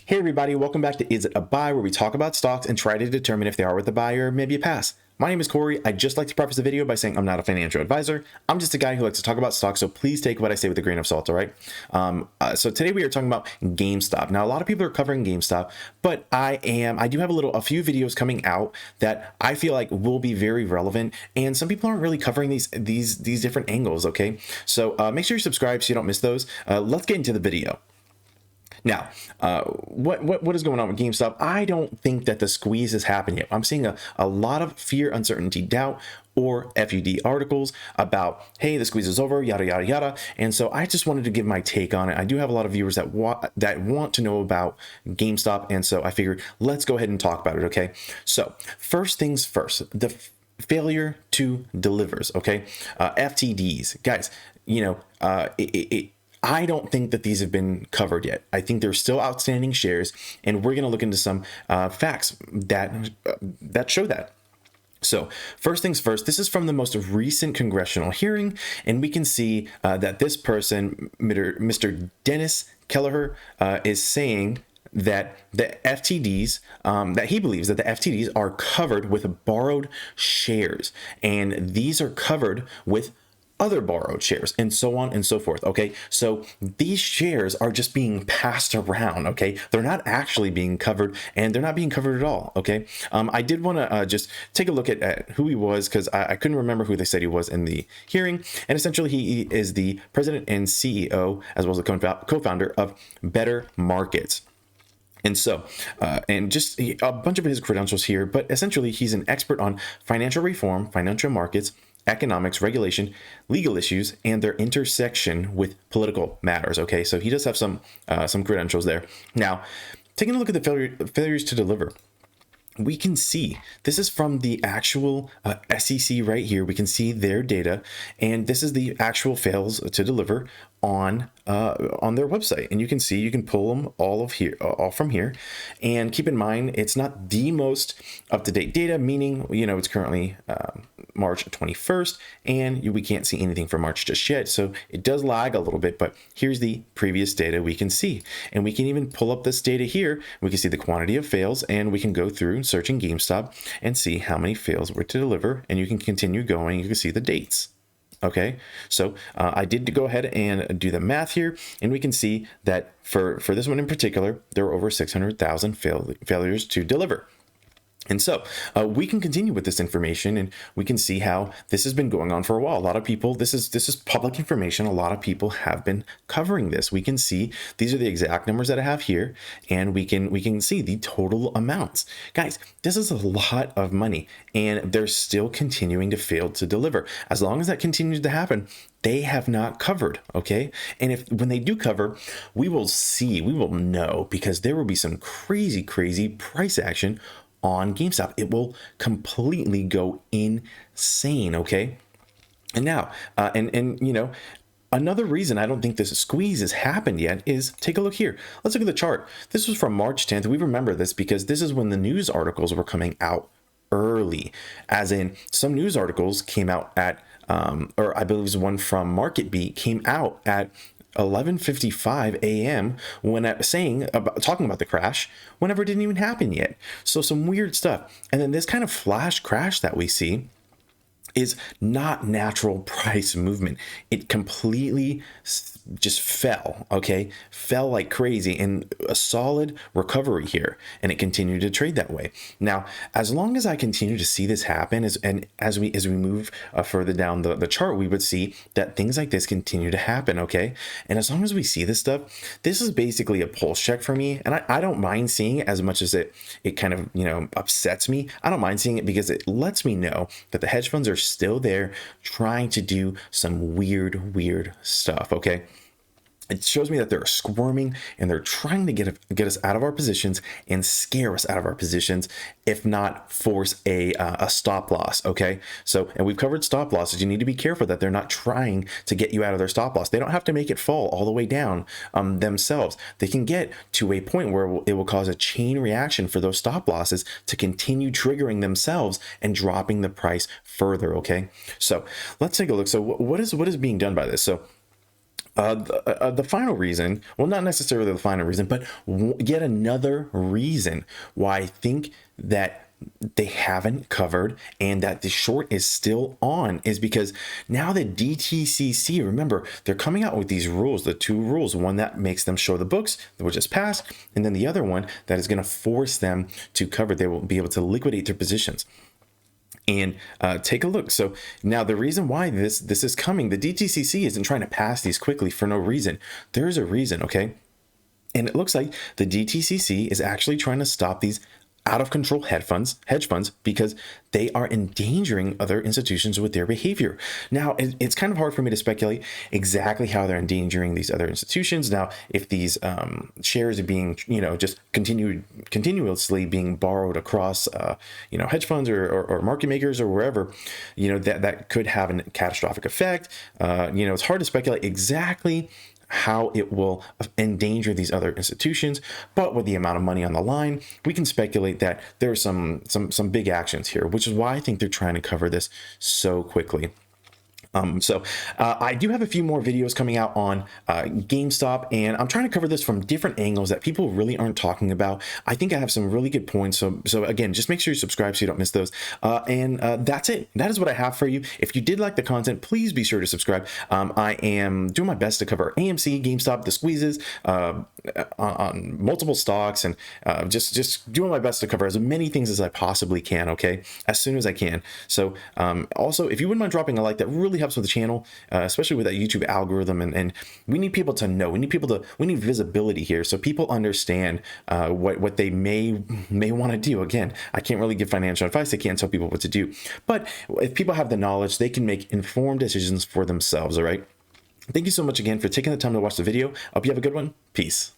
Hey everybody, welcome back to Is It a Buy, where we talk about stocks and try to determine if they are worth a buy or maybe a pass. My name is Corey. I'd just like to preface the video by saying I'm not a financial advisor. I'm just a guy who likes to talk about stocks, so please take what I say with a grain of salt, all right? So today we are talking about GameStop. Now, a lot of people are covering GameStop, but I do have a few videos coming out that I feel like will be very relevant, and some people aren't really covering these different angles, okay? So make sure you subscribe so you don't miss those. Let's get into the video. Now, what is going on with GameStop? I don't think that the squeeze has happened yet. I'm seeing a lot of fear, uncertainty, doubt, or FUD articles about, hey, the squeeze is over, yada, yada, yada. And so I just wanted to give my take on it. I do have a lot of viewers that want to know about GameStop. And so I figured, let's go ahead and talk about it, okay? So first things first, the failure to delivers, okay? FTDs, guys, I don't think that these have been covered yet. I think there's still outstanding shares, and we're going to look into some facts that show that. So first things first, this is from the most recent congressional hearing, and we can see that this person, Mr. Dennis Kelleher, is saying that the FTDs, that he believes that the FTDs are covered with borrowed shares, and these are covered with other borrowed shares, and so on and so forth. Okay, so these shares are just being passed around. Okay, they're not actually being covered, and they're not being covered at all. Okay, I did want to just take a look at who he was, because I couldn't remember who they said he was in the hearing. And essentially, he is the president and CEO, as well as the co-founder of Better Markets. And so, and just a bunch of his credentials here, but essentially, he's an expert on financial reform, financial markets, economics, regulation, legal issues, and their intersection with political matters. Okay, so he does have some credentials there. Now, taking a look at the failures to deliver, we can see this is from the actual SEC right here. We can see their data, and this is the actual fails to deliver on their website, and you can see, you can pull them all from here. And keep in mind, it's not the most up-to-date data, meaning it's currently March 21st, and we can't see anything for March just yet, so it does lag a little bit. But here's the previous data we can see, and we can even pull up this data here. We can see the quantity of fails, and we can go through searching GameStop and see how many fails were to deliver, and you can continue going. You can see the dates. Okay, so I did go ahead and do the math here, and we can see that for this one in particular, there were over 600,000 failures to deliver. And so we can continue with this information, and we can see how this has been going on for a while. A lot of people, this is public information. A lot of people have been covering this. We can see these are the exact numbers that I have here, and we can see the total amounts. Guys, this is a lot of money, and they're still continuing to fail to deliver. As long as that continues to happen, they have not covered, okay? And when they do cover, we will know, because there will be some crazy price action on GameStop. It will completely go insane, okay? And now, another reason I don't think this squeeze has happened yet is, take a look here. Let's look at the chart. This was from March 10th. We remember this because this is when the news articles were coming out early, as in some news articles came out at, or I believe it was one from MarketBeat came out at 11:55 a.m. talking about the crash, whenever it didn't even happen yet. So some weird stuff. And then this kind of flash crash that we see is not natural price movement. It completely just fell, okay? Fell like crazy, and a solid recovery here, and it continued to trade that way. Now, as long as I continue to see this happen, as we move further down the chart, we would see that things like this continue to happen, okay? And as long as we see this stuff, this is basically a pulse check for me, and I don't mind seeing it as much as it kind of upsets me. I don't mind seeing it because it lets me know that the hedge funds are still there trying to do some weird stuff, okay? It shows me that they're squirming, and they're trying to get us out of our positions and scare us out of our positions, if not force a stop loss, okay? So, and we've covered stop losses. You need to be careful that they're not trying to get you out of their stop loss. They don't have to make it fall all the way down themselves. They can get to a point where it will cause a chain reaction for those stop losses to continue triggering themselves and dropping the price further, okay? So let's take a look. So what is being done by this? So The final reason, well, not necessarily the final reason, but yet another reason why I think that they haven't covered and that the short is still on is because now the DTCC, remember, they're coming out with these rules, the two rules, one that makes them show the books, which is passed, and then the other one that is going to force them to cover. They will be able to liquidate their positions. And take a look. So now the reason why this is coming, the DTCC isn't trying to pass these quickly for no reason. There's a reason, okay? And it looks like the DTCC is actually trying to stop these out of control hedge funds, because they are endangering other institutions with their behavior. Now, it's kind of hard for me to speculate exactly how they're endangering these other institutions. Now, if these shares are being, just continuously being borrowed across, hedge funds or market makers or wherever, that could have a catastrophic effect. It's hard to speculate exactly how it will endanger these other institutions, but with the amount of money on the line, we can speculate that there's some big actions here, which is why I think they're trying to cover this so quickly. I do have a few more videos coming out on GameStop, and I'm trying to cover this from different angles that people really aren't talking about. I think I have some really good points. So again, just make sure you subscribe so you don't miss those. That's it. That is what I have for you. If you did like the content, please be sure to subscribe. I am doing my best to cover AMC, GameStop, the squeezes, on multiple stocks, and just doing my best to cover as many things as I possibly can, okay, as soon as I can. So also, if you wouldn't mind dropping a like, that really helps with the channel, especially with that YouTube algorithm, and we need people to know, we need visibility here, so people understand what they may want to do. Again, I can't really give financial advice, I can't tell people what to do, but if people have the knowledge, they can make informed decisions for themselves. All right, thank you so much again for taking the time to watch the video. I hope you have a good one. Peace.